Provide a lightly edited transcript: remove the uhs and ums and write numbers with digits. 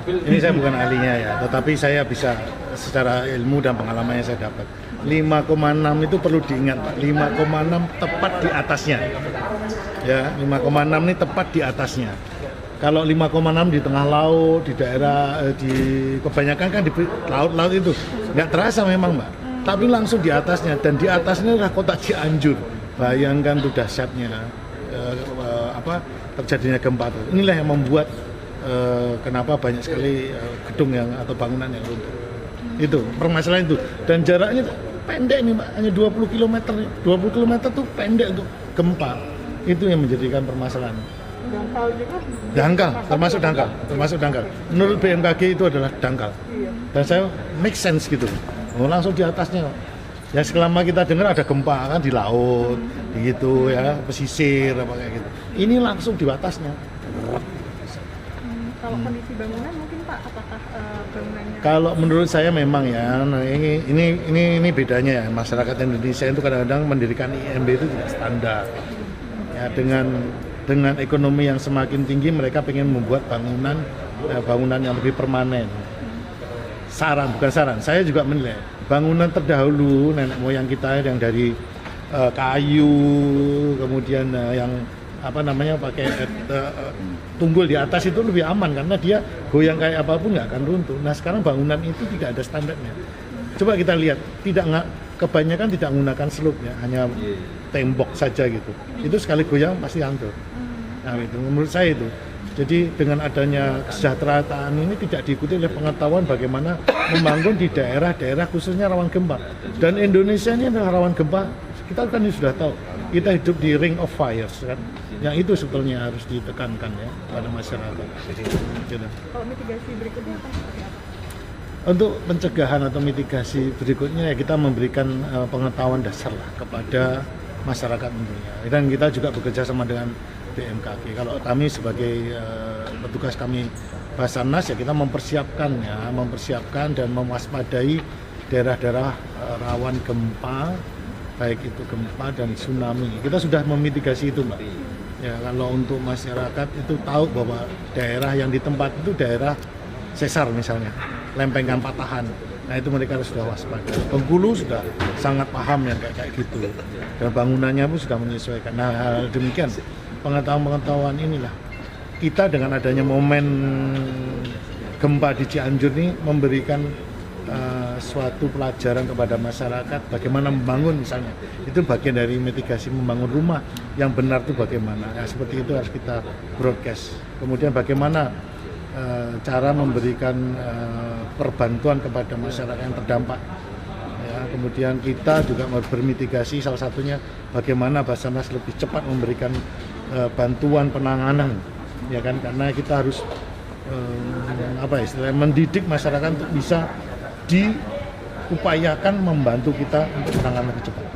Ini saya bukan ahlinya ya, tetapi saya bisa secara ilmu dan pengalaman yang saya dapat. 5,6 itu perlu diingat Pak, 5,6 tepat di atasnya. Ya, 5,6 ini tepat di atasnya. Kalau 5,6 di tengah laut, di daerah, di kebanyakan kan di laut-laut itu nggak terasa memang Mbak. Tapi langsung di atasnya, dan di atasnya adalah kota Cianjur. Bayangkan tuh dahsyatnya terjadinya gempa itu. Inilah yang membuat kenapa banyak sekali gedung yang atau bangunan yang runtuh. Itu permasalahan itu, dan jaraknya pendek nih Mbak, hanya 20 km. 20 km tuh pendek untuk gempa. Itu yang menjadikan permasalahan. Dangkal juga? Dangkal, termasuk dangkal. Menurut BMKG itu adalah dangkal. Iya. Dan saya make sense gitu. Oh, langsung di atasnya. Ya selama kita dengar ada gempa kan di laut, gitu ya, pesisir apa kayak gitu. Ini langsung di atasnya. Kalau kondisi bangunan mungkin Pak, apakah bangunannya? Kalau menurut saya memang ya, nah ini bedanya ya, masyarakat Indonesia itu kadang-kadang mendirikan IMB itu tidak standar. Ya, dengan ekonomi yang semakin tinggi, mereka ingin membuat bangunan yang lebih permanen. Bukan saran, saya juga menilai bangunan terdahulu nenek moyang kita yang dari kayu, kemudian yang pakai tunggul di atas itu lebih aman karena dia goyang kayak apapun nggak akan runtuh. Nah sekarang bangunan itu tidak ada standarnya. Coba kita lihat, kebanyakan tidak menggunakan slope ya, hanya tembok saja gitu. Itu sekali goyang pasti hancur. Nah itu menurut saya itu. Jadi dengan adanya kesejahteraan ini tidak diikuti oleh pengetahuan bagaimana membangun di daerah-daerah khususnya rawan gempa. Dan Indonesia ini adalah rawan gempa. Kita kan sudah tahu, kita hidup di ring of fires kan. Yang itu sebetulnya harus ditekankan ya pada masyarakat. Gitu. Kalau mitigasi berikutnya apa? Seperti apa? Untuk pencegahan atau mitigasi berikutnya ya kita memberikan pengetahuan dasar lah kepada masyarakat tentunya. Dan kita juga bekerja sama dengan BMKG. Kalau kami sebagai petugas kami Basarnas ya kita mempersiapkan dan mewaspadai daerah-daerah rawan gempa, baik itu gempa dan tsunami. Kita sudah memitigasi itu Mbak. Ya kalau untuk masyarakat itu tahu bahwa daerah yang di tempat itu daerah sesar misalnya, lempengan patahan. Nah itu mereka sudah waspada. Bengkulu sudah sangat paham ya kayak gitu. Dan bangunannya pun sudah menyesuaikan. Nah hal demikian pengetahuan inilah kita dengan adanya momen gempa di Cianjur ini memberikan suatu pelajaran kepada masyarakat bagaimana membangun misalnya. Itu bagian dari mitigasi membangun rumah yang benar itu bagaimana. Nah, seperti itu harus kita broadcast. Kemudian bagaimana cara memberikan perbantuan kepada masyarakat yang terdampak. Ya, kemudian kita juga bermitigasi, salah satunya bagaimana Basarnas lebih cepat memberikan bantuan penanganan, ya kan, karena kita harus mendidik masyarakat untuk bisa diupayakan membantu kita untuk penanganan lebih cepat.